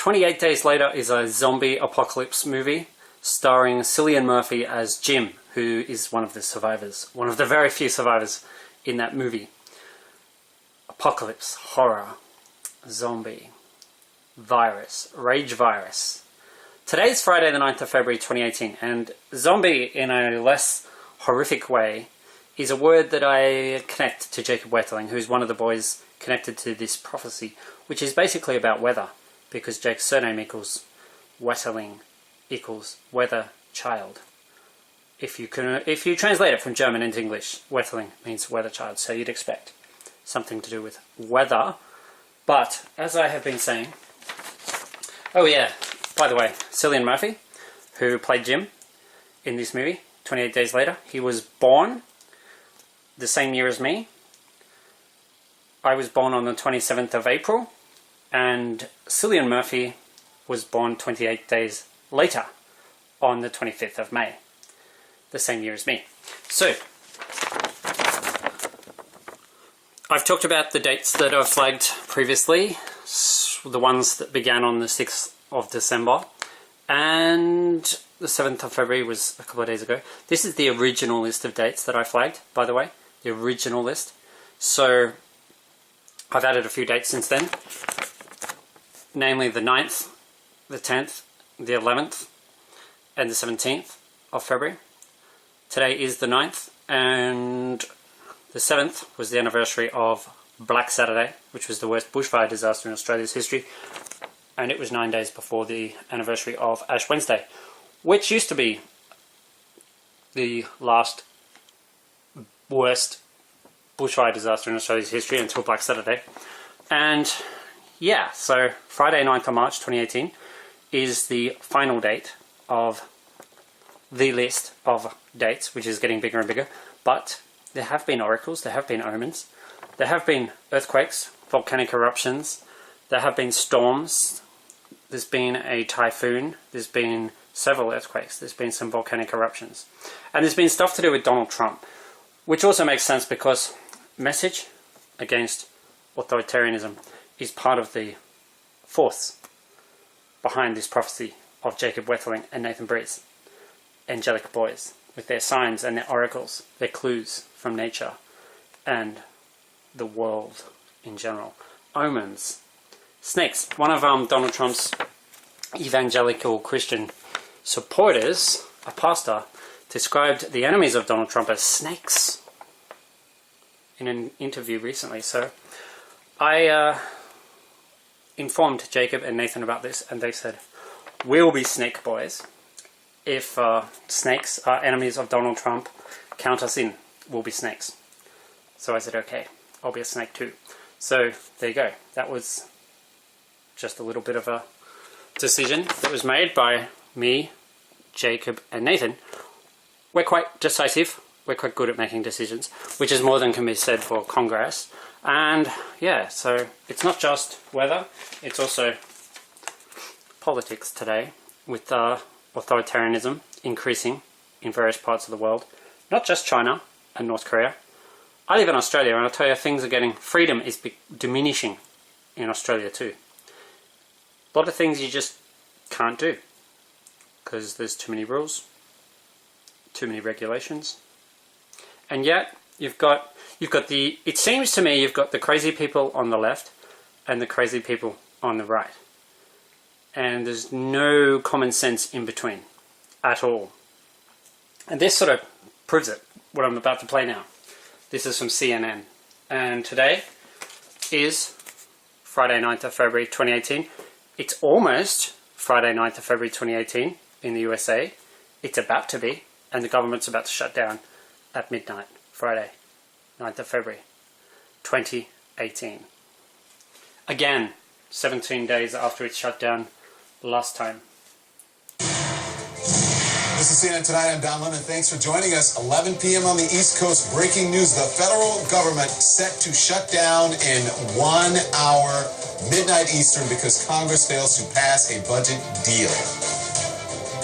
28 Days Later is a zombie apocalypse movie starring Cillian Murphy as Jim, who is one of the survivors, one of the very few survivors in that movie. Apocalypse, horror, zombie, virus, rage virus. Today's Friday the 9th of February 2018, and zombie in a less horrific way is a word that I connect to Jacob Wetterling, who's one of the boys connected to this prophecy, which is basically about weather, because Jake's surname equals Wetterling equals weather child. If you translate it from German into English, Wetterling means weather child, so you'd expect something to do with weather. But as I have been saying, oh yeah, by the way, Cillian Murphy, who played Jim in this movie, 28 Days Later, he was born the same year as me. I was born on the 27th of April, and Cillian Murphy was born 28 days later on the 25th of May, the same year as me. So, I've talked about the dates that I've flagged previously, the ones that began on the 6th of December, and the 7th of February was a couple of days ago. This is the original list of dates that I flagged, by the way, the original list. So, I've added a few dates since then, namely the 9th, the 10th, the 11th, and the 17th of February. Today is the 9th, and the 7th was the anniversary of Black Saturday, which was the worst bushfire disaster in Australia's history, and it was 9 days before the anniversary of Ash Wednesday, which used to be the last worst bushfire disaster in Australia's history until Black Saturday. And yeah, so Friday 9th of March 2018 is the final date of the list of dates, which is getting bigger and bigger. But there have been oracles, there have been omens, there have been earthquakes, volcanic eruptions, there have been storms, there's been a typhoon, there's been several earthquakes, there's been some volcanic eruptions. And there's been stuff to do with Donald Trump, which also makes sense because message against authoritarianism is part of the force behind this prophecy of Jacob Wetterling and Nathan Breeze. Angelic boys with their signs and their oracles, their clues from nature and the world in general. Omens. Snakes. One of Donald Trump's evangelical Christian supporters, a pastor, described the enemies of Donald Trump as snakes in an interview recently. So I informed Jacob and Nathan about this, and they said, we'll be snake boys. If snakes are enemies of Donald Trump, count us in. We'll be snakes. So I said, okay, I'll be a snake too. So there you go. That was just a little bit of a decision that was made by me, Jacob, and Nathan. We're quite decisive. We're quite good at making decisions, which is more than can be said for Congress. And yeah, so it's not just weather, it's also politics today, with authoritarianism increasing in various parts of the world. Not just China and North Korea. I live in Australia, and I'll tell you, freedom is diminishing in Australia too. A lot of things you just can't do, because there's too many rules, too many regulations. And yet, it seems to me you've got the crazy people on the left and the crazy people on the right. And there's no common sense in between at all. And this sort of proves it, what I'm about to play now. This is from CNN. And today is Friday 9th of February 2018. It's almost Friday 9th of February 2018 in the USA. It's about to be, and the government's about to shut down at midnight, Friday 9th of February 2018. Again, 17 days after it shut down last time. This is CNN Tonight. I'm Don Lemon. Thanks for joining us. 11 p.m. on the East Coast. Breaking news. The federal government set to shut down in 1 hour, midnight Eastern, because Congress fails to pass a budget deal.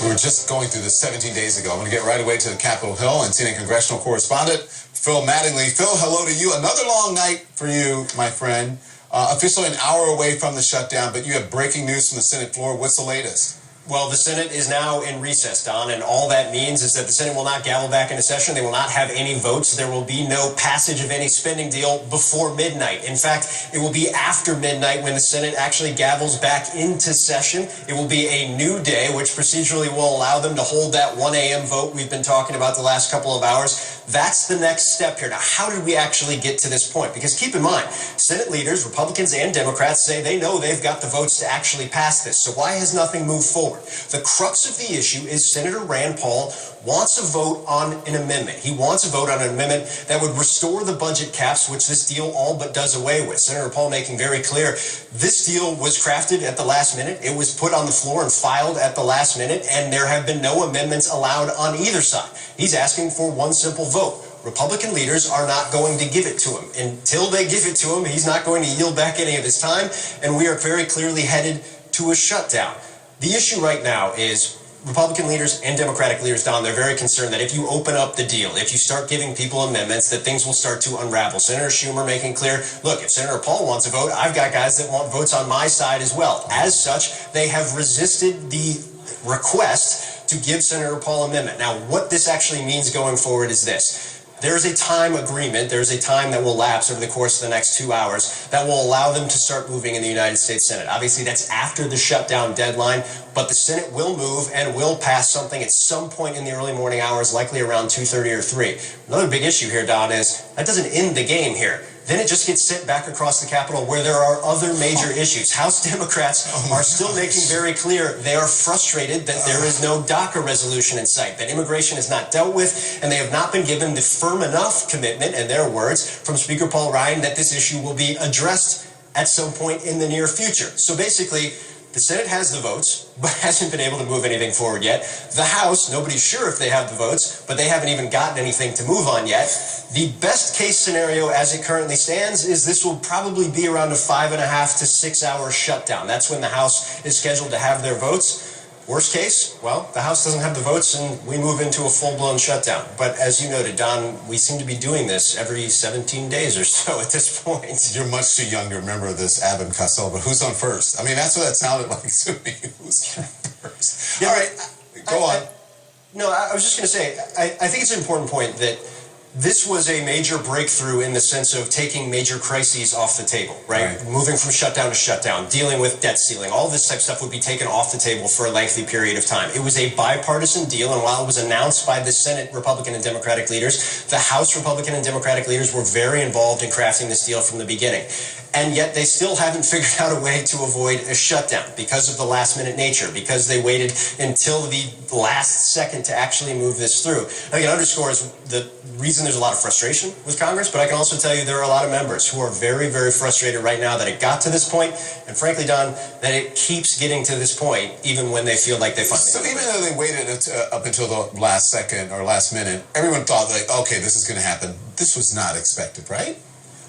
We were just going through this 17 days ago. I'm going to get right away to the Capitol Hill and CNN congressional correspondent Phil Mattingly. Phil, hello to you. Another long night for you, my friend. Officially an hour away from the shutdown, but you have breaking news from the Senate floor. What's the latest? Well, the Senate is now in recess, Don, and all that means is that the Senate will not gavel back into session. They will not have any votes. There will be no passage of any spending deal before midnight. In fact, it will be after midnight when the Senate actually gavels back into session. It will be a new day, which procedurally will allow them to hold that 1 a.m. vote we've been talking about the last couple of hours. That's the next step here. Now, how did we actually get to this point? Because keep in mind, Senate leaders, Republicans and Democrats, say they know they've got the votes to actually pass this. So why has nothing moved forward? The crux of the issue is Senator Rand Paul wants a vote on an amendment. He wants a vote on an amendment that would restore the budget caps, which this deal all but does away with. Senator Paul making very clear this deal was crafted at the last minute. It was put on the floor and filed at the last minute, and there have been no amendments allowed on either side. He's asking for one simple vote. Republican leaders are not going to give it to him. Until they give it to him, he's not going to yield back any of his time, and we are very clearly headed to a shutdown. The issue right now is Republican leaders and Democratic leaders, Don, they're very concerned that if you open up the deal, if you start giving people amendments, that things will start to unravel. Senator Schumer making clear, look, if Senator Paul wants a vote, I've got guys that want votes on my side as well. As such, they have resisted the request to give Senator Paul amendment. Now, what this actually means going forward is this. There's a time agreement, there's a time that will lapse over the course of the next 2 hours that will allow them to start moving in the United States Senate. Obviously, that's after the shutdown deadline, but the Senate will move and will pass something at some point in the early morning hours, likely around 2:30 or 3. Another big issue here, Don, is that doesn't end the game here. Then it just gets sent back across the Capitol where there are other major issues. House Democrats are still making very clear they are frustrated that there is no DACA resolution in sight, that immigration is not dealt with, and they have not been given the firm enough commitment, in their words, from Speaker Paul Ryan that this issue will be addressed at some point in the near future. So basically, the Senate has the votes, but hasn't been able to move anything forward yet. The House, nobody's sure if they have the votes, but they haven't even gotten anything to move on yet. The best case scenario as it currently stands is this will probably be around a 5.5 to 6 hour shutdown. That's when the House is scheduled to have their votes. Worst case, well, the House doesn't have the votes and we move into a full-blown shutdown. But as you noted, Don, we seem to be doing this every 17 days or so at this point. You're much too young to remember this Abbott and Costello, but who's on first? I mean, that's what that sounded like to me. Who's on first? Yeah, all right, go on. I was just going to say, I think it's an important point that this was a major breakthrough in the sense of taking major crises off the table, right? Moving from shutdown to shutdown, dealing with debt ceiling, all this type of stuff would be taken off the table for a lengthy period of time. It was a bipartisan deal, and while it was announced by the Senate Republican and Democratic leaders, the House Republican and Democratic leaders were very involved in crafting this deal from the beginning. And yet they still haven't figured out a way to avoid a shutdown because of the last-minute nature, because they waited until the last second to actually move this through. I think it underscores the reason there's a lot of frustration with Congress, but I can also tell you there are a lot of members who are very, very frustrated right now that it got to this point, and frankly, Don, that it keeps getting to this point even when they feel like they finally So even though they waited up until the last second or last minute, everyone thought, like, okay, this is going to happen. This was not expected, right?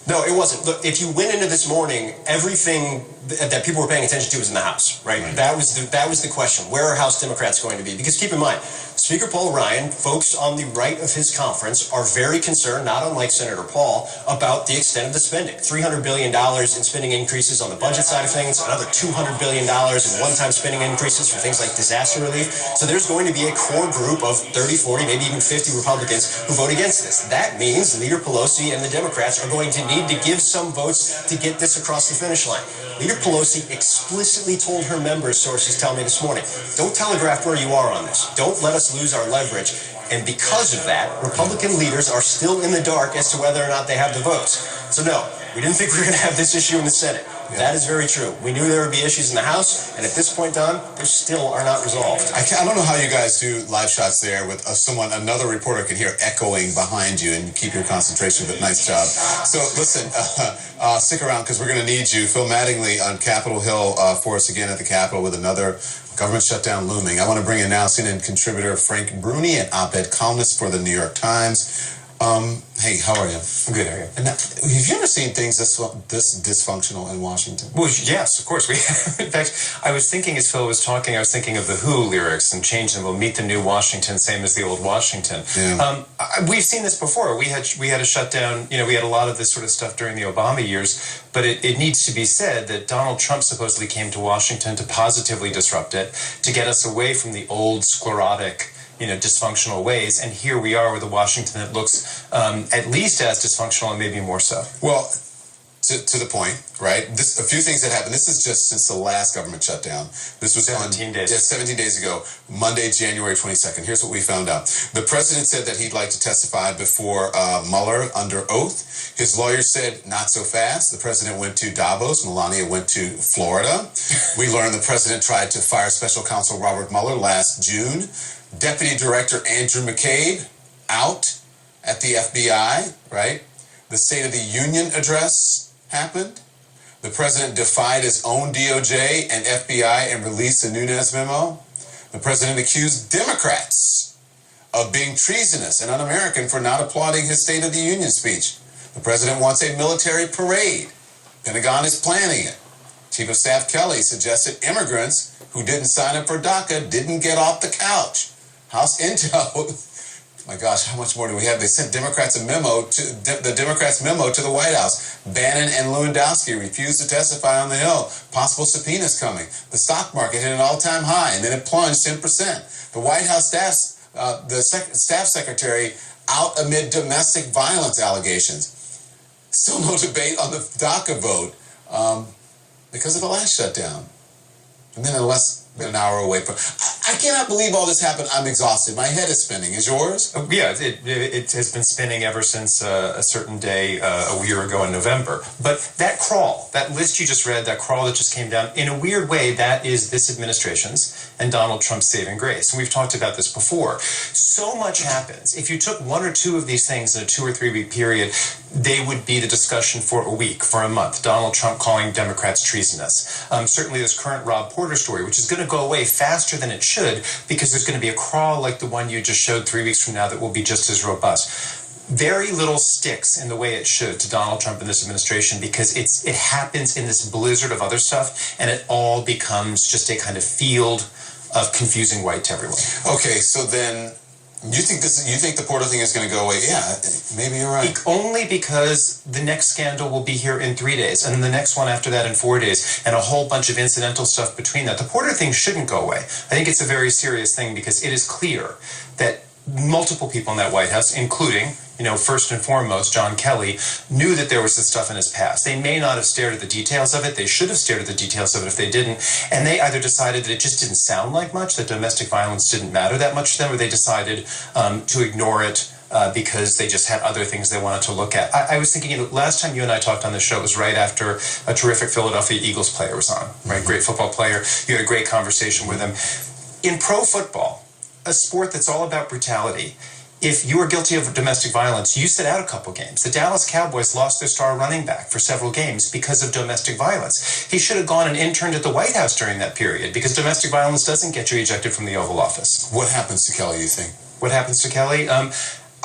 No, it wasn't. Look, if you went into this morning, everything that people were paying attention to was in the House, right? That was the question. Where are House Democrats going to be? Because keep in mind, Speaker Paul Ryan, folks on the right of his conference are very concerned, not unlike Senator Paul, about the extent of the spending. $300 billion in spending increases on the budget side of things, another $200 billion in one-time spending increases for things like disaster relief. So there's going to be a core group of 30, 40, maybe even 50 Republicans who vote against this. That means Leader Pelosi and the Democrats are going to need to give some votes to get this across the finish line. Leader Pelosi explicitly told her members, sources tell me this morning, don't telegraph where you are on this. Don't let us lose our leverage. And because of that, Republican leaders are still in the dark as to whether or not they have the votes. So no, we didn't think we were going to have this issue in the Senate. That is very true. We knew there would be issues in the House, and at this point, Don, they still are not resolved. I don't know how you guys do live shots there with another reporter can hear echoing behind you and keep your concentration, but nice job. So listen, stick around because we're going to need you. Phil Mattingly on Capitol Hill for us again at the Capitol with another government shutdown looming. I want to bring in now CNN contributor Frank Bruni, an op-ed columnist for the New York Times. Hey, how are you? I'm good, how are you? And now, have you ever seen things this dysfunctional in Washington? Well, yes, of course. In fact, I was thinking as Phil was talking, I was thinking of the Who lyrics and change them. We'll meet the new Washington, same as the old Washington. Yeah. We've seen this before. We had a shutdown. We had a lot of this sort of stuff during the Obama years. But it needs to be said that Donald Trump supposedly came to Washington to positively disrupt it, to get us away from the old sclerotic, dysfunctional ways. And here we are with a Washington that looks at least as dysfunctional and maybe more so. Well, to the point, right? A few things that happened. This is just since the last government shutdown. This was 17 days. 17 days ago, Monday, January 22nd. Here's what we found out. The president said that he'd like to testify before Mueller under oath. His lawyer said, not so fast. The president went to Davos. Melania went to Florida. We learned the president tried to fire special counsel Robert Mueller last June. Deputy Director Andrew McCabe out at the FBI, right? The State of the Union address happened. The president defied his own DOJ and FBI and released a Nunes memo. The president accused Democrats of being treasonous and un-American for not applauding his State of the Union speech. The president wants a military parade. Pentagon is planning it. Chief of Staff Kelly suggested immigrants who didn't sign up for DACA didn't get off the couch. House Intel, my gosh, how much more do we have? They sent the Democrats memo to the White House. Bannon and Lewandowski refused to testify on the Hill. Possible subpoenas coming. The stock market hit an all-time high, and then it plunged 10%. The White House staff secretary out amid domestic violence allegations. Still no debate on the DACA vote because of the last shutdown. And then less than an hour away from... I cannot believe all this happened. I'm exhausted. My head is spinning. Is yours? Yeah, it has been spinning ever since a certain day a year ago in November. But that crawl, that list you just read, that crawl that just came down, in a weird way, that is this administration's and Donald Trump's saving grace. And we've talked about this before. So much happens. If you took one or two of these things in a 2 or 3 week period, they would be the discussion for a week, for a month. Donald Trump calling Democrats treasonous. Certainly this current Rob Porter story, which is going to go away faster than it should, because there's going to be a crawl like the one you just showed 3 weeks from now that will be just as robust. Very little sticks in the way it should to Donald Trump and this administration, because it happens in this blizzard of other stuff, and it all becomes just a kind of field of confusing white to everyone. Okay, so then you think the Porter thing is going to go away? Yeah, maybe you're right. Only because the next scandal will be here in 3 days, and then the next one after that in 4 days, and a whole bunch of incidental stuff between that. The Porter thing shouldn't go away. I think it's a very serious thing, because it is clear that multiple people in that White House, including, first and foremost, John Kelly, knew that there was this stuff in his past. They may not have stared at the details of it. They should have stared at the details of it if they didn't. And they either decided that it just didn't sound like much, that domestic violence didn't matter that much to them, or they decided to ignore it because they just had other things they wanted to look at. I was thinking, last time you and I talked on the show, it was right after a terrific Philadelphia Eagles player was on, right? Great football player. You had a great conversation with him. In pro football, a sport that's all about brutality, if you are guilty of domestic violence, you sit out a couple games. The Dallas Cowboys lost their star running back for several games because of domestic violence. He should have gone and interned at the White House during that period, because domestic violence doesn't get you ejected from the Oval Office. What happens to Kelly, you think? What happens to Kelly?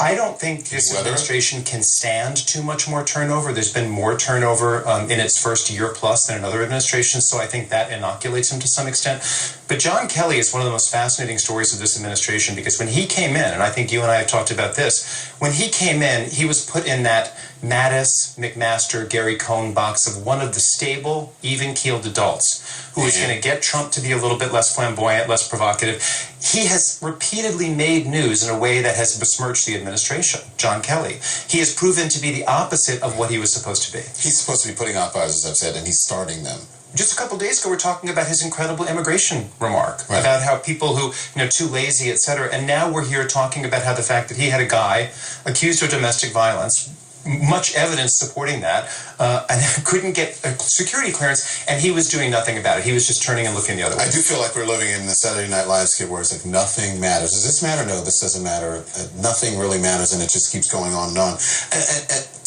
I don't think this administration can stand too much more turnover. There's been more turnover in its first year plus than another administration, so I think that inoculates him to some extent. But John Kelly is one of the most fascinating stories of this administration, because when he came in, and I think you and I have talked about this, when he came in, he was put in that Mattis, McMaster, Gary Cohn box of one of the stable, even-keeled adults who is going to get Trump to be a little bit less flamboyant, less provocative. He has repeatedly made news in a way that has besmirched the administration, John Kelly. He has proven to be the opposite of what he was supposed to be. He's supposed to be putting out fires, as I've said, and he's starting them. Just a couple of days ago, we're talking about his incredible immigration remark, about how people who, too lazy, etc. And now we're here talking about how the fact that he had a guy accused of domestic violence, much evidence supporting that, and couldn't get a security clearance, and he was doing nothing about it. He was just turning and looking the other way. I do feel like we're living in the Saturday Night Live skit where it's like nothing matters. Does this matter? No, this doesn't matter. Nothing really matters, and it just keeps going on and on. And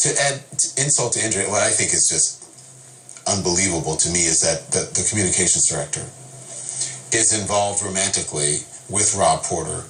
to add insult to injury, what I think is just unbelievable to me is that the communications director is involved romantically with Rob Porter.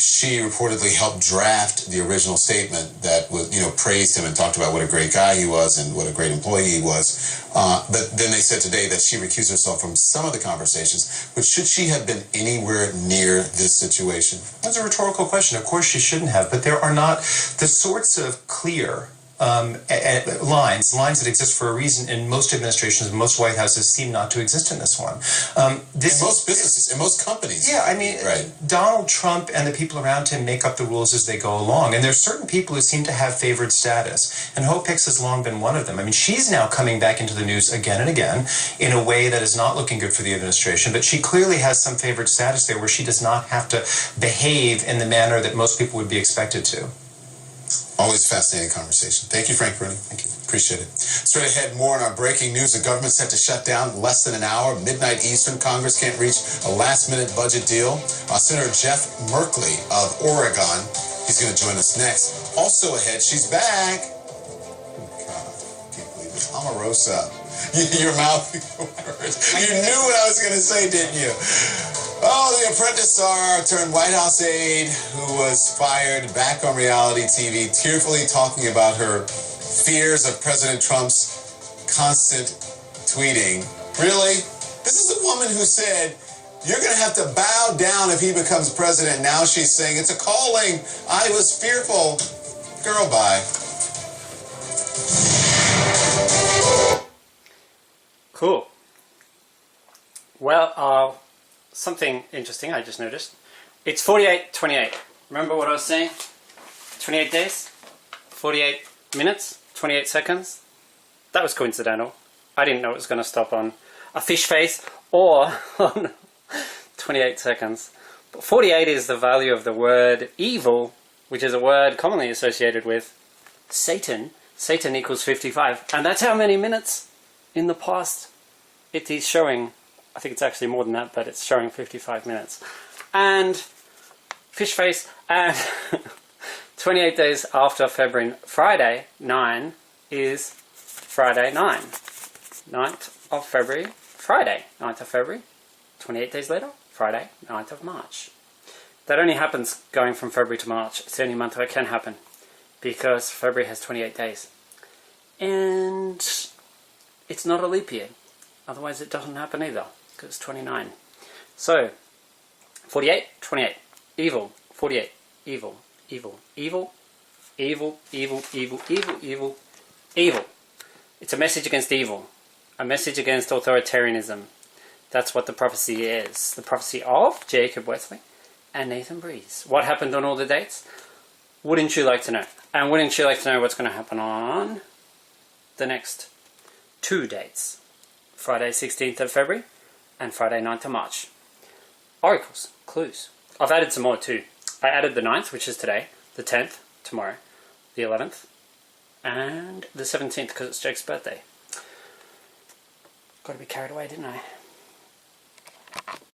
she reportedly helped draft the original statement that was, praised him and talked about what a great guy he was and what a great employee he was. But then they said today that she recused herself from some of the conversations. But should she have been anywhere near this situation? That's a rhetorical question. Of course she shouldn't have, but there are not the sorts of clear lines that exist for a reason in most administrations and most White Houses seem not to exist in this one. In most businesses, in most companies. Yeah, I mean, right. Donald Trump and the people around him make up the rules as they go along. And there's certain people who seem to have favored status. And Hope Hicks has long been one of them. I mean, she's now coming back into the news again and again in a way that is not looking good for the administration. But she clearly has some favored status there where she does not have to behave in the manner that most people would be expected to. Always a fascinating conversation. Thank you, Frank Rooney. Thank you. Appreciate it. Straight ahead, more on our breaking news. The government set to shut down less than an hour, midnight Eastern. Congress can't reach a last-minute budget deal. Senator Jeff Merkley of Oregon, he's going to join us next. Also ahead, she's back. Oh, God, I can't believe it. Omarosa. Your mouth words. You knew what I was going to say, didn't you? Oh, the Apprentice star turned White House aide who was fired back on reality TV, tearfully talking about her fears of President Trump's constant tweeting. Really? This is a woman who said, you're going to have to bow down if he becomes president. Now she's saying, it's a calling. I was fearful. Girl, bye. Cool. Well, something interesting I just noticed. It's 48:28. Remember what I was saying? 28 days, 48 minutes, 28 seconds. That was coincidental. I didn't know it was going to stop on a fish face or on 28 seconds. But 48 is the value of the word evil, which is a word commonly associated with Satan. Satan equals 55. And that's how many minutes in the past it is showing. I think it's actually more than that, but it's showing 55 minutes. And fish face, and 28 days after February, Friday 9 is Friday 9. 9th of February, Friday 9th of February. 28 days later, Friday 9th of March. That only happens going from February to March. It's the only month where it can happen, because February has 28 days. And it's not a leap year. Otherwise it doesn't happen either, because it's 29. So, 48, 28. Evil, 48. Evil, evil, evil, evil, evil, evil, evil, evil, evil. It's a message against evil. A message against authoritarianism. That's what the prophecy is. The prophecy of Jacob Wesley and Nathan Breeze. What happened on all the dates? Wouldn't you like to know? And wouldn't you like to know what's going to happen on the next 2 dates? Friday 16th of February and Friday 9th of March. Oracles, clues. I've added some more too. I added the 9th, which is today, the 10th, tomorrow, the 11th, and the 17th because it's Jake's birthday. Got to be carried away, didn't I?